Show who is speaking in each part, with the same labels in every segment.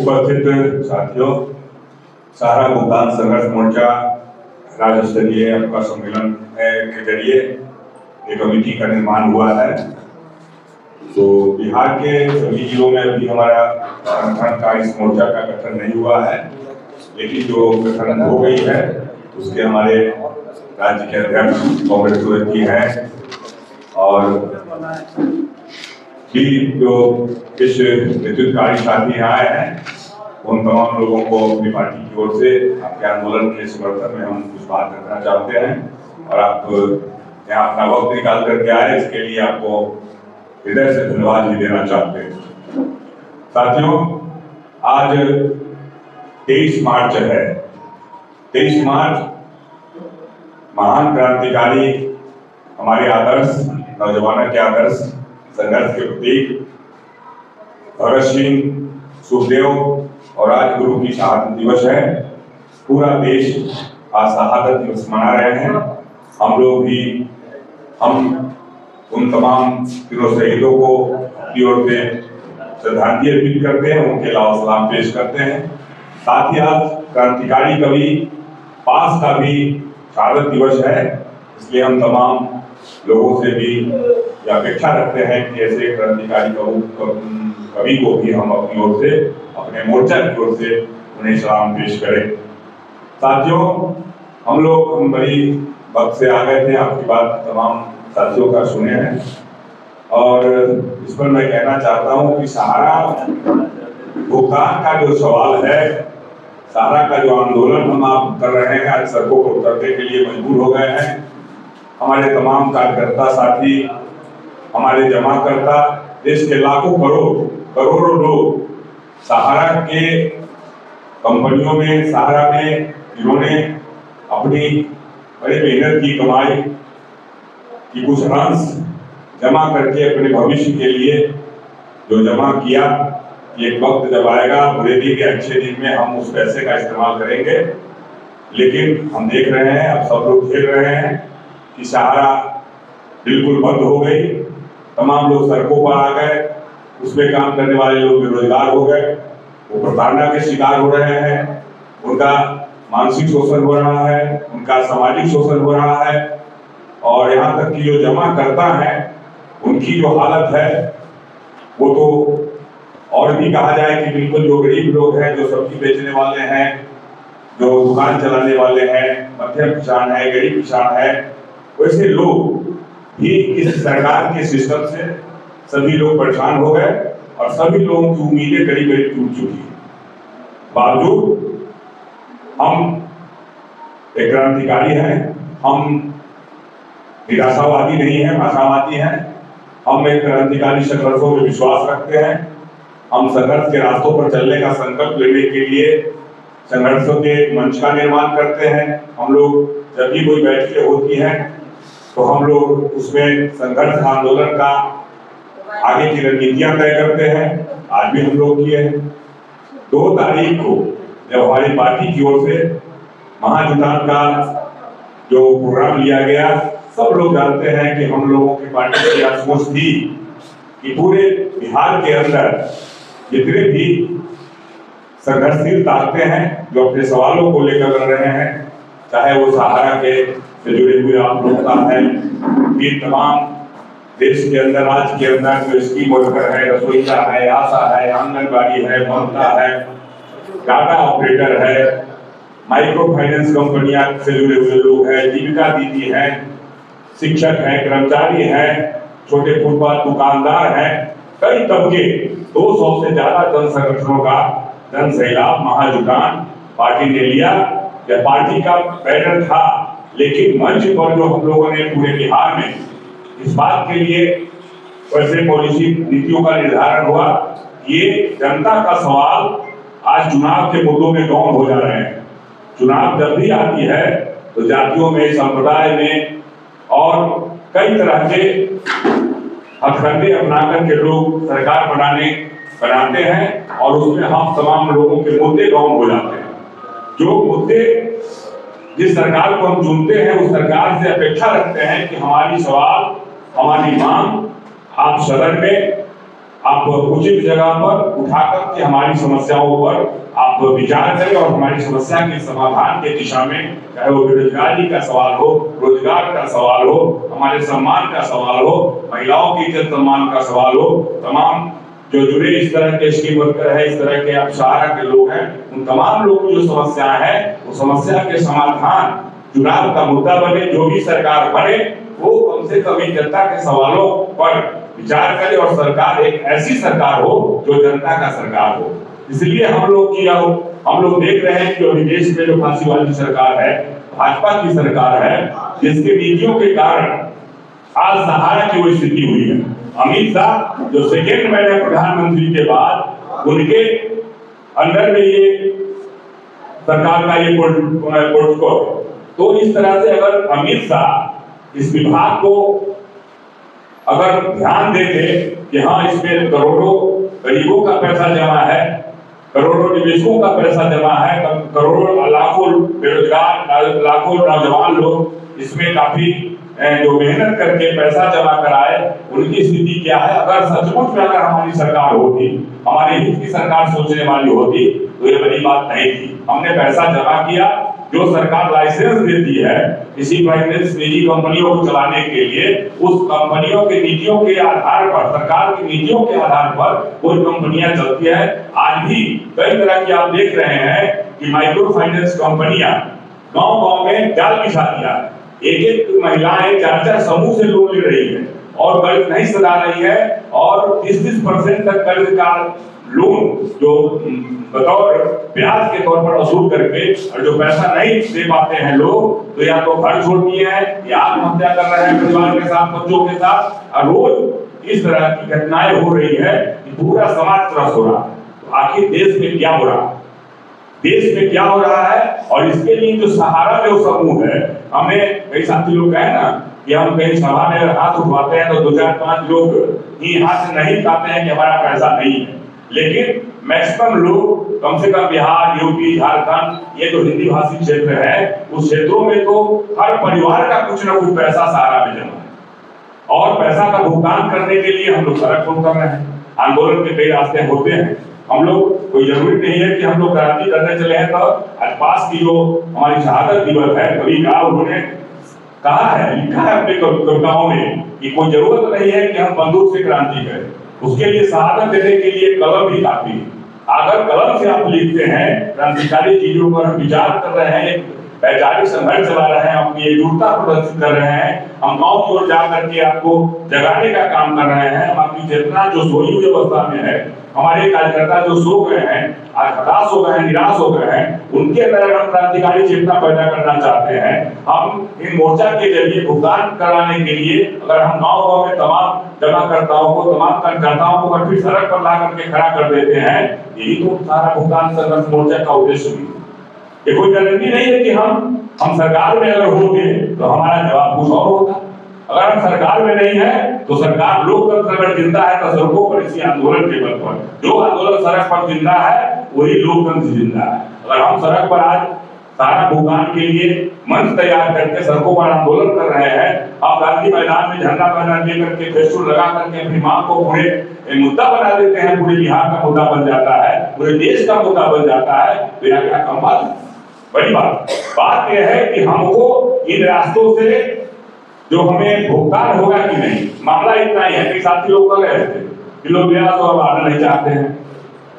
Speaker 1: उपस्थित साथियों, सहारा भुगतान संघर्ष मोर्चा राज्य स्तरीय आपका सम्मेलन के जरिए एक कमेटी का निर्माण हुआ है। तो बिहार के सभी जिलों में अभी हमारा संगठन का इस मोर्चा का गठन नहीं हुआ है, लेकिन जो गठन हो गई है उसके हमारे राज्य के अध्यक्ष कांग्रेस जी हैं और भी जो इस नेतृत्वकारी साथी आए हैं उन तमाम लोगों को अपनी पार्टी की ओर से आपके आंदोलन के समर्थन में हम कुछ बात करना चाहते हैं और आप यहाँ अपना वक्त निकाल करके आए, इसके लिए आपको हृदय से धन्यवाद भी देना चाहते हैं। साथियों, आज 23 मार्च है। 23 मार्च महान क्रांतिकारी, हमारे आदर्श नौजवानों के आदर्श संघर्ष के प्रतीक भगत सिंह, सुखदेव और राजगुरु की शहादत दिवस है। पूरा देश आज शहादत दिवस मना रहे हैं। हम लोग भी उन तमाम तीनों शहीदों को अपनी ओर से श्रद्धांजलि अर्पित करते हैं, उनके लावा सलाम पेश करते हैं। साथ ही आज क्रांतिकारी कवि पास का भी शहादत दिवस है, इसलिए हम तमाम लोगों से भी अपेक्षा रखते हैं कि ऐसे क्रांतिकारी कवि को भी हम अपनी ओर से, अपने मोर्चा की ओर से उन्हें सलाम पेश करें। साथियों, हम बड़ी वक्त से आ गए थे, आपकी बात तमाम साथियों का सुने हैं और इस पर मैं कहना चाहता हूं कि सहारा भुगतान का जो सवाल है, सहारा का जो आंदोलन हम आप कर रहे हैं, आज सड़कों पर उतरने के लिए मजबूर हो गए हैं। हमारे तमाम कार्यकर्ता साथी, हमारे जमाकर्ता, देश के लाखों करोड़ों लोग सहारा के कंपनियों में, सहारा में इन्होंने अपनी बड़ी मेहनत की कमाई की कुछ अंश जमा करके अपने भविष्य के लिए जो जमा किया, एक वक्त जब आएगा बुरे दिन के अच्छे दिन में हम उस पैसे का इस्तेमाल करेंगे। लेकिन हम देख रहे हैं, अब सब लोग खेल रहे हैं कि सहारा बिल्कुल बंद हो गई, तमाम लोग सड़कों पर आ गए, उसमें काम करने वाले लोग बेरोजगार हो गए, वो प्रताड़ना के शिकार हो रहे हैं, उनका मानसिक शोषण हो रहा है, उनका सामाजिक शोषण हो रहा है और यहाँ तक कि जो जमा करता है उनकी जो हालत है वो तो और भी कहा जाए कि बिल्कुल जो गरीब लोग हैं, जो सब्जी बेचने वाले हैं, जो दुकान चलाने वाले हैं, मध्यम किसान है, गरीब किसान है, वैसे लोग भी इस सरकार के सिस्टम से सभी लोग परेशान हो गए और सभी लोगों की उम्मीदें करीब करीब टूट चुकी है। बावजूद हम एक क्रांतिकारी हैं, हम निराशावादी नहीं हैं, आशावादी हैं। हम एक क्रांतिकारी संघर्षों में विश्वास रखते हैं। हम संघर्ष के रास्तों पर चलने का संकल्प लेने के लिए संघर्षों के मंच का निर्माण करते हैं। हम लोग जब भी कोई बैठकें होती हैं तो हम लोग उसमें संघर्ष आंदोलन का आगे की रणनीतियां तय करते हैं। आज भी हम लोग किए हैं। 2 तारीख को जब हमारी पार्टी की ओर से महाजुटान का जो प्रोग्राम लिया गया, सब लोग जानते हैं कि हम लोगों की पार्टी की यह सोच थी कि पूरे बिहार के अंदर जितने भी संघर्षशील ताकतें हैं जो अपने सवालों को लेकर लड़ रहे हैं, चाहे वो सहारा के से जुड़े हुए आप लोग का है, ये तमाम देश के अंदर, राज्य के अंदर जो स्कीम वर्कर है, रसोईया है, आशा है, आंगनबाड़ी है, ममता है, डाटा ऑपरेटर है, माइक्रो फाइनेंस कंपनियां से जुड़े हुए लोग हैं, जीविका दीदी हैं, शिक्षक हैं, कर्मचारी हैं, छोटे फुटपाथ दुकानदार हैं, कई तबके 200 से ज्यादा जन संगठनों का जन सैलाब महाजुटान पार्टी ने लिया। यह पार्टी का बैनर था, लेकिन मंच पर जो हम लोगों ने पूरे बिहार में इस बात के लिए वैसे पॉलिसी नीतियों का निर्धारण हुआ, ये जनता का सवाल आज चुनाव के मुद्दों में गौण हो जा रहे हैं। चुनाव जब भी आती है तो जातियों में, संप्रदाय में और कई तरह के हथकंडे अपनाकर के लोग सरकार बनाते हैं और उसमें हम तमाम लोगों के मुद्दे गौण हो जाते हैं। जो मुद्दे जिस सरकार को हम चुनते हैं उस सरकार से अपेक्षा रखते हैं कि हमारी सवाल, हमारी मांग आप सदन में, आप उचित जगह पर उठाकर के हमारी समस्याओं पर आप विचार करें और हमारी समस्या के समाधान के दिशा में, चाहे वो बेरोजगारी का सवाल हो, रोजगार का सवाल हो, हमारे सम्मान का सवाल हो, महिलाओं की इज्जत सम्मान का सवाल हो, तमाम जो जुड़े इस तरह के स्कीम वर्कर है, इस तरह के आप सहारा के लोग हैं, उन तमाम लोगों की जो समस्या है, वो समस्या के समाधान चुनाव का मुद्दा बने। जो भी सरकार बने वो कम से कम जनता के सवालों पर विचार करे और सरकार एक ऐसी सरकार हो जो जनता का सरकार हो। इसलिए हम लोग देख रहे हैं कि देश में जो फांसी वाली सरकार है, भाजपा की सरकार है, जिसके नीतियों के कारण आज सहारा की वो स्थिति हुई है। अमित शाह जो सेकेंड मैन है प्रधानमंत्री के बाद, उनके अंडर में ये सरकार का ये प्रोटोकॉल। तो इस तरह से अगर अमित शाह इस विभाग को अगर ध्यान देते कि हाँ इसमें करोड़ों गरीबों का पैसा जमा है, करोड़ों निवेशकों का पैसा जमा है, करोड़ों लाखों बेरोजगार, लाखों नौजवान लोग इसमें काफी जो मेहनत करके पैसा जमा कराए, उनकी स्थिति क्या है। अगर सचमुच में अगर हमारी सरकार होती, हमारे हित की सरकार सोचने वाली होती, तो ये बड़ी बात नहीं थी। हमने पैसा जमा किया, जो सरकार लाइसेंस देती है किसी निजी कंपनियों को चलाने के लिए, उस कंपनियों के नीतियों के आधार पर, सरकार की नीतियों के आधार पर कोई कंपनियां चलती है। आज भी कई तरह की आप देख रहे हैं कि माइक्रो फाइनेंस कंपनियां गांव-गांव में जाल बिछा दिया है। एक महिलाएं 4-4 समूह से लोन ले रही है और कर्ज नहीं सदा रही है, और 30-30% तक कर्ज का लोन जो बतौर ब्याज के तौर पर वसूल करके, और जो पैसा नहीं दे पाते हैं लोग, तो या तो घर छोड़ दिए हैं या आत्महत्या कर रहे हैं परिवार के साथ, बच्चों के साथ। और रोज इस तरह की घटनाएं हो रही है कि पूरा समाज त्रस्त हो रहा है। तो आखिर देश में क्या हो रहा है, देश में क्या हो रहा है? और इसके लिए जो सहारा जो समूह है, हमें कई साथी लोग कहे ना कि हम कहीं सभा में हाथ उठवाते हैं तो 2-4-5 लोग ही हाथ नहीं उठाते हैं कि हमारा पैसा नहीं है, लेकिन मैक्सिमम लोग, कम से कम बिहार, यूपी, झारखंड, ये जो हिंदी भाषी क्षेत्र है, उस क्षेत्रों में तो हर परिवार का कुछ ना कुछ पैसा सहारा में जमा है। और पैसा का भुगतान करने के लिए हम लोग सड़क पर उतर रहे हैं, आंदोलन के कई रास्ते होते हैं। हम लोग, कोई जरूरी नहीं है कि हम लोग क्रांति करने चले हैं। तो आज पास की जो हमारी शहादत दिवस है, कभी कहा उन्होंने कहा है, लिखा है अपने कविताओं में कि कोई जरूरत नहीं है कि हम बंदूक से क्रांति करें, उसके लिए शहादत देने के लिए कलम भी काफी है। अगर कलम से आप लिखते हैं, क्रांतिकारी चीजों पर हम विचार कर रहे हैं, वैचारिक संघर्ष चला रहे हैं, अपनी एकजुटता प्रदर्शित कर रहे हैं, हम गांव की ओर जा करके आपको जगाने का काम कर रहे हैं, हम अपनी चेतना जो सोई हुई अवस्था में है, हमारे कार्यकर्ता जो सो गए हैं, आज हताश हो गए हैं, निराश हो गए हैं, उनके अंदर हम क्रांतिकारी चेतना पैदा करना चाहते हैं। हम इन मोर्चा के जरिए भुगतान कराने के लिए अगर हम गाँव-गाँव में तमाम जमाकर्ताओं को, तमाम कार्यकर्ताओं को फिर सड़क पर ला करके खड़ा कर देते हैं, यही तो सारा भुगतान संघर्ष मोर्चा का उद्देश्य भी। ये कोई गारंटी नहीं है कि हम सरकार में अगर होंगे तो हमारा जवाब कुछ और होगा। अगर हम सरकार में नहीं है तो सरकार, लोकतंत्र अगर जिंदा है तो सड़कों पर इसी आंदोलन के बल पर, जो आंदोलन सड़क पर जिंदा है वही लोकतंत्र जिंदा है। अगर हम सड़क पर आज सारा भुगतान के लिए मंच तैयार करके सड़कों पर आंदोलन कर रहे हैं, आप गांधी मैदान में झंडा पहना लेकर के, फेस्टून लगा करके अपनी मांग को पूरे मुद्दा बना देते हैं, पूरे बिहार का मुद्दा बन जाता है, पूरे देश का मुद्दा बन जाता है, तो यह क्या कम बात है? बड़ी बात यह है कि हमको इन रास्तों से जो हमें भुगतान होगा कि नहीं। मामला इतना ही है कि साथी लोग कह रहे थे कि लोग निराश और आना नहीं चाहते हैं।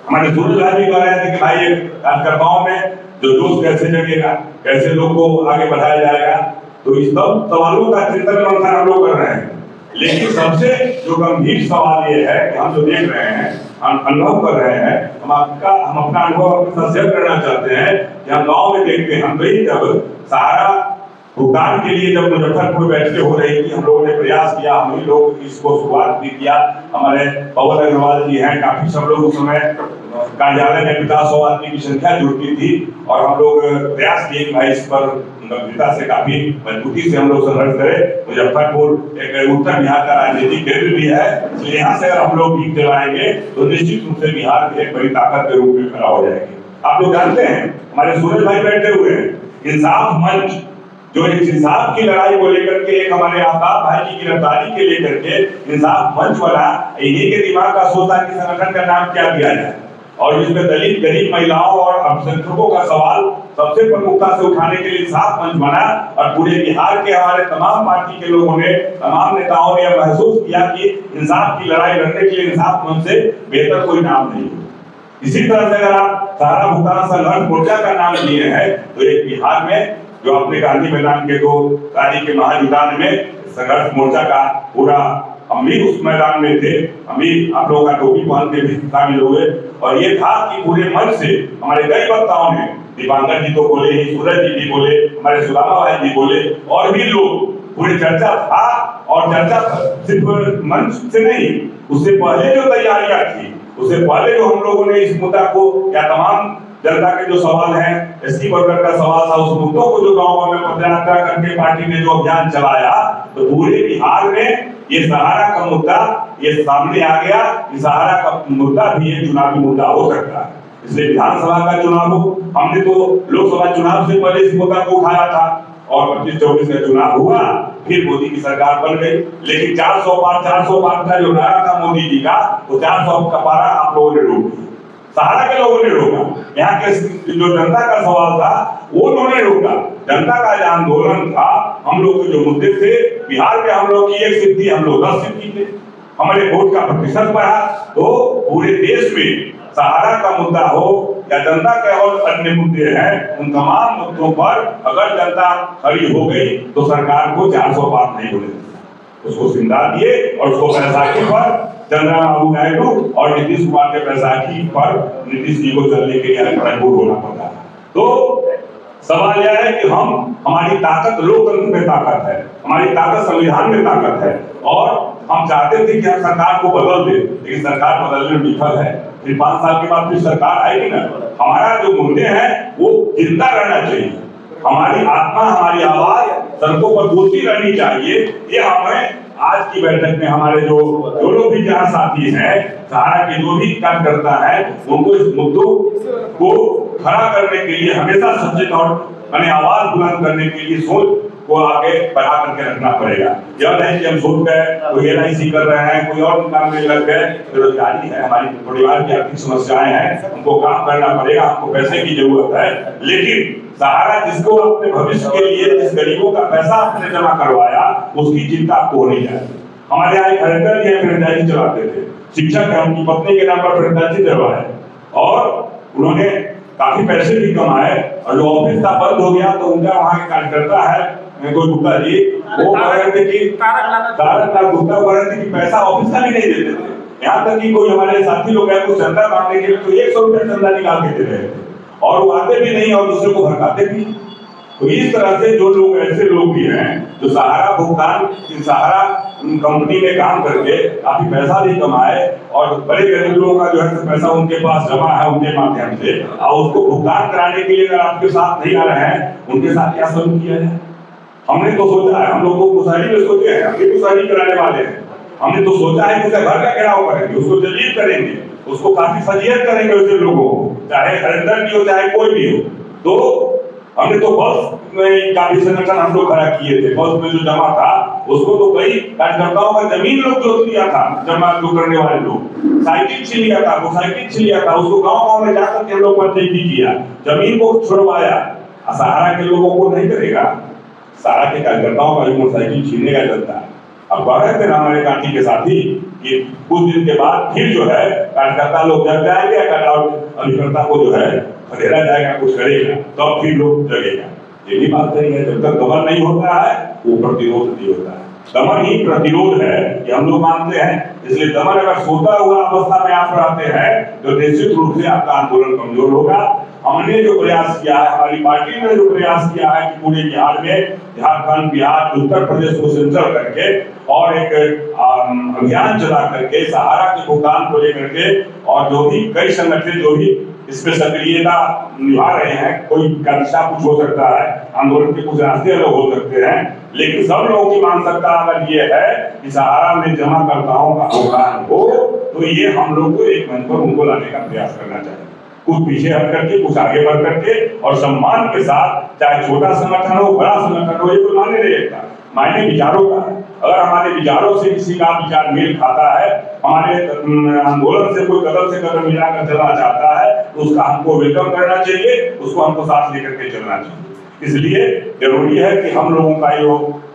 Speaker 1: हमारे सूरज भाई भी कह रहे थे कि भाई कार्यकर्ताओं में जो जोश कैसे जगेगा, कैसे लोग को आगे बढ़ाया जाएगा। तो इस सब सवालों का चिंतन मंथन हम लोग कर रहे हैं, लेकिन सबसे जो गंभीर सवाल ये है कि हम जो देख रहे हैं, हम अनुभव कर रहे हैं, हम अपना अनुभव अपने साथ शेयर करना चाहते हैं कि हम गाँव में देखते हैं, हम गई जब सहारा भुगतान के लिए जब मुजफ्फरपुर बैठकें हो रही थी, हम लोगों ने प्रयास किया, हम ही लोग इसको शुरुआत भी किया। हमारे पवन अग्रवाल जी हैं, काफी सब लोग उस समय कार्यालय में 50-100 आदमी की संख्या जुड़ती थी, और हम लोग प्रयास किए कि भाई इस पर गंभीरता से, काफी मजबूती से हम लोग संघर्ष करें। मुजफ्फरपुर एक उत्तर बिहार का राजनीतिक केंद्र भी है, तो यहाँ से अगर हम लोग जीत दिलाएंगे तो निश्चित रूप से बिहार की एक बड़ी ताकत के रूप में खड़ा हो जाएगी। आप लोग जानते हैं, हमारे सूरज भाई बैठे हुए हैं, इंसाफ मंच जो एक इंसाफ की लड़ाई को लेकर के, एक हमारे आफताब भाई की गिरफ्तारी के लेकर के इंसाफ मंच बना, इन्हीं के दिमाग का सोचा कि संगठन का नाम क्या दिया जाए, और जिसमें दलित, गरीब महिलाओं और अल्पसंख्यकों का सवाल सबसे प्रमुखता से उठाने के लिए इंसाफ मंच बना। और पूरे बिहार के हमारे तमाम पार्टी के लोगों ने, तमाम नेताओं ने यह महसूस किया कि इंसाफ की लड़ाई लड़ने के लिए इंसाफ मंच से बेहतर कोई नाम नहीं है। इसी तरह से अगर आप सहारा भुगतान संघर्ष मोर्चा का नाम लिए हैं, तो एक बिहार में जो अपने गांधी मैदान के 2 तारीख के महायुद्धान में संघर्ष मोर्चा का पूरा हम भी उस मैदान में थे, हम भी आप लोगों का टोपी पहन के भी शामिल हुए। और ये था कि पूरे मंच से हमारे कई वक्ताओं ने, दीपांकर जी तो बोले ही, सूरज जी भी बोले, हमारे सुदामा भाई जी बोले, और भी लोग, पूरी चर्चा था। और चर्चा सिर्फ मंच से नहीं, उससे पहले जो तैयारियां थी, उससे पहले जो हम लोगों ने इस मुद्दा को, या तमाम जनता के जो सवाल हैं, एसटी वर्कर का सवाल था, उस मुद्दों को जो गाँव में पदयात्रा करके पार्टी ने जो अभियान चलाया, तो पूरे बिहार में ये सहारा का मुद्दा ये सामने आ गया कि सहारा का मुद्दा भी एक चुनावी मुद्दा हो सकता है। इसलिए विधानसभा का चुनाव हो, हमने तो लोकसभा चुनाव से पहले इस मुद्दा को उठाया था, और 25-24 का चुनाव हुआ, फिर मोदी की सरकार बन गई। लेकिन 400 पार का जो नारा था मोदी जी का, वो 400 का पारा आप लोगों ने रोक दिया, सहारा के लोगों ने रोका। यहाँ के जो जनता का सवाल था वो उन्होंने रोका। जनता का जो आंदोलन था, हम लोग के जो मुद्दे थे, बिहार में हम लोग की 1 सीट थी, हम लोग 10 सीट की थे, हमारे वोट का प्रतिशत बढ़ा। तो पूरे देश में सहारा का मुद्दा हो या जनता के और अन्य मुद्दे हैं, उन तमाम मुद्दों पर अगर जनता खड़ी हो गई तो सरकार को 400 पार नहीं होने देता। उसको जिंदा दिए और उसको बैसाखी पर चंद्रबाबू नायडू और नीतीश कुमार के बैसाखी पर नीतीश जी को चलने के लिए मजबूर होना पड़ा। तो सवाल यह है कि हमारी ताकत लोकतंत्र में ताकत है, हमारी ताकत संविधान में ताकत है, और हम चाहते थे कि हम सरकार को बदल दे, लेकिन सरकार बदलने में विफल है। फिर 5 साल के बाद फिर सरकार आएगी ना। हमारा जो मुद्दे हैं वो जिंदा रहना चाहिए, हमारी आत्मा, हमारी आवाज सड़कों पर गूंजती रहनी चाहिए। ये हमें आज की बैठक में हमारे जो लोग भी जहाँ साथी हैं, सहारा के जो भी कार्यकर्ता है, उनको इस मुद्दों को खड़ा करने के लिए हमेशा सचेत और आवाज बुलंद करने के लिए सोच को आगे बढ़ा करके रखना पड़ेगा। यह नहीं कि हम सोच गए, कोई LIC कर रहे हैं, कोई और काम में लग गए। बेरोजगारी है, हमारी परिवार की आर्थिक समस्याएं हैं, हमको काम करना पड़ेगा, हमको पैसे की जरूरत है। लेकिन सहारा जिसको अपने भविष्य के लिए, जिस गरीबों का पैसा आपने जमा करवाया, उसकी चिंता आपको होनी चाहिए। हमारे यहाँ एक हरिंदर जी फ्रेंचाइजी चलाते थे, शिक्षक है, उनकी पत्नी के नाम पर फ्रेंचाइजी चलवाए और उन्होंने काफी पैसे भी कमाए। और जो ऑफिस का बंद हो गया तो उनका वहाँ के कार्यकर्ता है कोई गुप्ता जी, वो कह रहे थे कि तारक गुप्ता कह रहे थे कि पैसा ऑफिस का भी नहीं देते थे। यहाँ तक कि कोई हमारे साथी लोग हैं, कुछ चंदा मांगने के लिए तो 100 रुपया चंदा निकाल के दे रहे थे, और वो आते भी नहीं और दूसरे को भड़काते भी। तो इस तरह से जो लोग, ऐसे लोग भी हैं जो सहारा भुगतान, सहारा कंपनी में काम करके काफी पैसा भी कमाए, और बड़े गरीब लोगों का जो है पैसा उनके पास जमा है उनके माध्यम से, और उसको भुगतान कराने के लिए अगर आपके साथ नहीं आ रहे हैं, उनके साथ क्या सलूक किया जाए। हमने तो सोचा है, हम लोग को मुशाहिरी में सोचे हैं, हम भी मुशाहिरी कराने वाले हैं। हमने तो सोचा है कि उसे घर का घेराव करेंगे, उसको जलील करेंगे, उसको काफी फजीयत करेंगे उसे लोगों को, चाहे हरिंदर भी हो चाहे कोई भी हो। तो हमने तो बस में काफी संगठन हम लोग खड़ा किए थे, बस में जो जमा था उसको तो कई कार्यकर्ताओं का जमीन लोग जोत लिया था, जमा जो करने वाले लोग साइकिल छीन लिया था, वो साइकिल छीन लिया था, उसको गाँव में जाकर के हम लोग पंचायती किया, जमीन को छुड़वाया। सहारा के लोगों को नहीं करेगा, सहारा के कार्यकर्ताओं का भी मोटरसाइकिल छीनने का चलता है। अब कह रहे थे हमारे पार्टी के साथी कि कुछ दिन के बाद फिर जो है कार्यकर्ता लोग जग जाएंगे और अभिकर्ता को जो है खदेड़ा जाएगा, कुछ करेगा, तब फिर लोग जगेगा। ये भी बात सही है, जब तक दमन नहीं होता है वो प्रतिरोध नहीं होता है। दमन ही प्रतिरोध है, ये हम लोग मानते हैं। इसलिए दमन अगर सोता हुआ अवस्था में आप रहते हैं तो निश्चित रूप से आपका आंदोलन कमजोर होगा। हमने जो प्रयास किया है, हमारी पार्टी ने जो प्रयास किया है कि पूरे बिहार में, झारखंड, बिहार, उत्तर प्रदेश को सेंट्रल करके और एक अभियान चला करके सहारा के भुगतान को लेकर के, और जो भी कई संगठन जो भी इसमें सक्रियता निभा रहे हैं, कोई का दिशा कुछ हो सकता है, आंदोलन के कुछ रास्ते अलग हो सकते हैं, लेकिन सब लोगों की मानसिकता अगर ये है कि सहारा में जमाकर्ताओं का भुगतान हो, तो ये हम लोग को एक मंच पर उनको लाने का प्रयास करना चाहिए। कुछ पीछे हट करके, कुछ आगे बढ़ करके और सम्मान के साथ चाहे छोटा संगठन हो बड़ा संगठन हो, ये कोई मायने नहीं रखता, मायने विचारों का है। अगर हमारे विचारों से किसी का विचार मेल खाता है, हमारे आंदोलन से कोई कदम से कदम मिलाकर चलना चाहता है, तो उसका हमको वेलकम करना चाहिए, उसको हमको साथ लेकर के चलना चाहिए। इसलिए जरूरी है कि हम लोगों का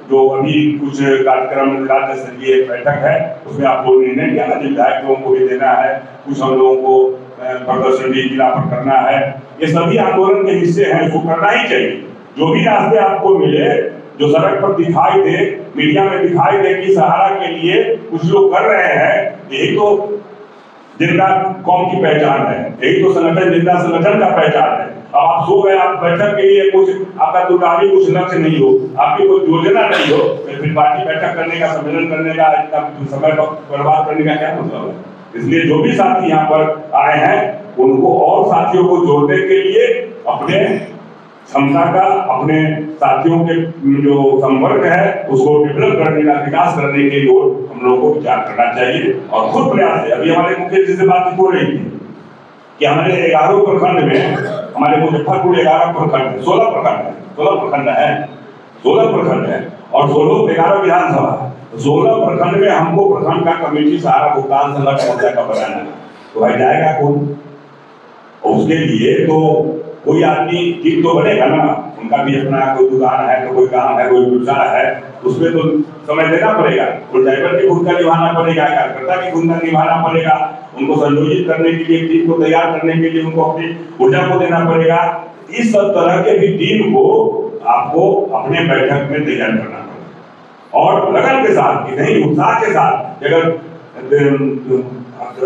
Speaker 1: जो अभी कुछ कार्यक्रम राज्य स्तरीय बैठक है, उसमें आपको निर्णय लिया ना, विधायक लोगों को भी देना है, कुछ हम लोगों को प्रदर्शन भी जिला पर करना है, ये सभी आंदोलन के हिस्से हैं, इसको करना ही चाहिए। जो भी रास्ते आपको मिले, जो सड़क पर दिखाई दे, मीडिया में दिखाई दे कि सहारा के लिए कुछ लोग कर रहे हैं, यही तो जिंदा कौम की पहचान है, यही तो संगठन जिंदा संगठन का पहचान है। अब आप सो गए, आप बैठक के लिए कुछ आपका दुर्गामी कुछ लक्ष्य नहीं हो, आपकी कोई योजना नहीं हो, फिर पार्टी बैठक करने का, सम्मेलन करने का, इतना समय बर्बाद करने का क्या मतलब है। इसलिए जो भी साथी यहाँ पर आए हैं, उनको और साथियों को जोड़ने के लिए अपने क्षमता का, अपने साथियों के जो संपर्क है उसको डेवलप करने का, विकास करने के लिए हम लोगों को विचार करना चाहिए और खुद प्रयास है। अभी हमारे मुख्य जी से बात हो रही थी कि हमारे 11 प्रखंड में, हमारे मुजफ्फरपुर 11 प्रखंड, 16 प्रखंड है और 11 विधानसभा, 16 प्रखंड में हमको प्रखंड का कमेटी सहारा भुगतान संगठन मोर्चा का बनाना है, तो भाई जाएगा कौन? और उसके लिए तो कोई आदमी ठीक तो बनेगा ना, उनका भी अपना कोई दुकान है, तो कोई काम है, कोई व्यवसाय है, उसमें तो समय देना पड़ेगा, कोई ड्राइवर की भूमिका निभाना पड़ेगा, कार्यकर्ता की भूमिका निभाना पड़ेगा, उनको संयोजित करने के लिए, टीम को तैयार करने के लिए उनको अपनी ऊर्जा को देना पड़ेगा। इस सब तरह के भी टीम को आपको अपने बैठक में तैयार करना पड़ेगा और लगन के साथ, नहीं उत्साह के साथ। अगर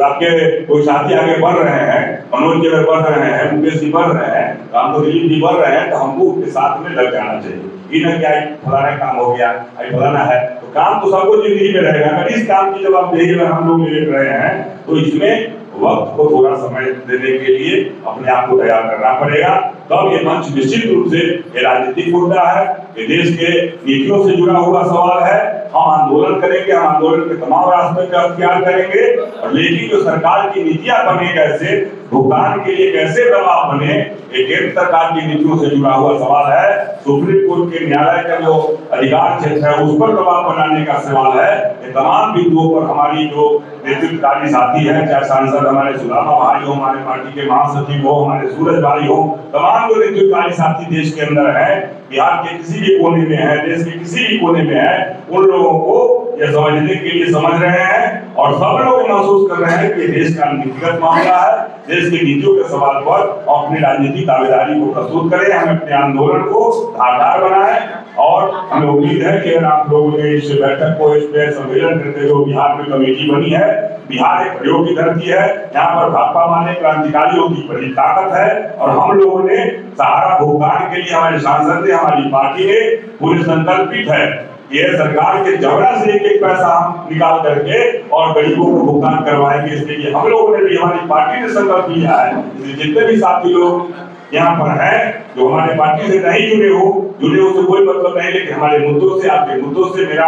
Speaker 1: आपके कोई साथी आगे बढ़ रहे हैं, मनोज जी बढ़ रहे हैं, मुकेश जी बढ़ रहे हैं, राम दिलीप जी बढ़ रहे हैं, तो हमको उनके साथ में लग जाना चाहिए। ये ना क्या फलाना काम हो गया, फलाना है, तो काम तो सबको जिंदगी में रहेगा, अगर इस काम की जवाबदेही अगर हम लोग ले रहे हैं तो इसमें वक्त को थोड़ा समय देने के लिए अपने आप को तैयार करना पड़ेगा। तब ये मंच निश्चित रूप से ये राजनीतिक मुद्दा है, ये देश के नीतियों से जुड़ा हुआ सवाल है। हम आंदोलन करेंगे, हम आंदोलन के तमाम रास्ते का अख्तियार करेंगे, और लेकिन जो सरकार की नीतियां बने, कैसे भुगतान के लिए कैसे दबाव बने, ये केंद्र सरकार की नीतियों से जुड़ा हुआ सवाल है। सुप्रीम कोर्ट के न्यायालय का जो अधिकार क्षेत्र है उस पर दबाव बनाने का सवाल है। ये तमाम बिंदुओं पर हमारी जो नेतृत्वकारी साथी है, चाहे सांसद हमारे सुदामा भाई हो, हमारे पार्टी के महासचिव हो, हमारे सूरज भाई हो, तमाम जो नेतृत्वकारी साथी देश के अंदर है, बिहार के किसी भी कोने में है, देश के किसी भी कोने में है, उन लोगों को यह समझने के लिए समझ रहे हैं और सब लोग महसूस कर रहे हैं कि देश का नीतिगत मामला है। देश की नीतियों के सवाल पर अपनी राजनीतिक दावेदारी को प्रस्तुत करें, हम अपने आंदोलन को धारदार बनाएं और हमें उम्मीद है कि अगर आप लोगों ने इस बैठक को, इस सम्मेलन करते हुए बिहार में कमेटी बनी है, बिहार एक प्रयोग की धरती है, यहाँ पर भाकपा माने क्रांतिकारियों की बड़ी ताकत है और हम लोगों ने सहारा भुगतान के लिए, हमारे सांसद ने, हमारी पार्टी ने पूरे संकल्पित है। ये सरकार के जबड़ा से एक पैसा हम निकाल करके और गरीबों को भुगतान करवाएंगे, इसके लिए हम लोगों ने भी, हमारी पार्टी ने संकल्प लिया है। जितने भी साथी लोग यहाँ पर हैं जो हमारे पार्टी से नहीं जुड़े हो से कोई मतलब नहीं, लेकिन हमारे मुद्दों से, आपके मुद्दों से मेरा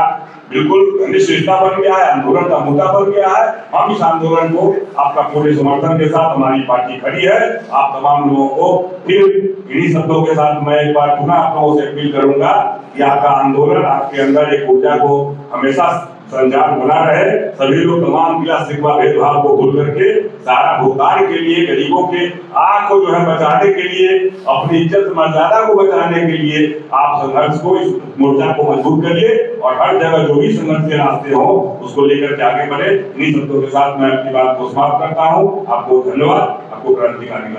Speaker 1: बिल्कुल घनिष्ठ रिश्ता बन गया है, आंदोलन का मुद्दा बन गया है। हम इस आंदोलन को आपका पूरे समर्थन के साथ, हमारी पार्टी खड़ी है। आप तमाम लोगों को फिर इन्हीं शब्दों के साथ मैं एक बार पुनः आप लोगों से अपील करूंगा कि आपका आंदोलन, आपके अंदर एक ऊर्जा को हमेशा संचार बना रहे। सभी लोग तमाम गिला शिकवा भेदभाव को भूल करके सहारा भुगतान के लिए, गरीबों के आंख को जो है बचाने के लिए, अपनी इज्जत मर्यादा को बचाने के लिए आप संघर्ष को, इस मोर्चा को मजबूत करिए और हर जगह जो भी संघर्ष के रास्ते हो उसको लेकर के आगे बढ़े। इन्हीं शब्दों के साथ मैं अपनी बात को समाप्त करता हूँ। आपको धन्यवाद। आपको क्रांतिकारी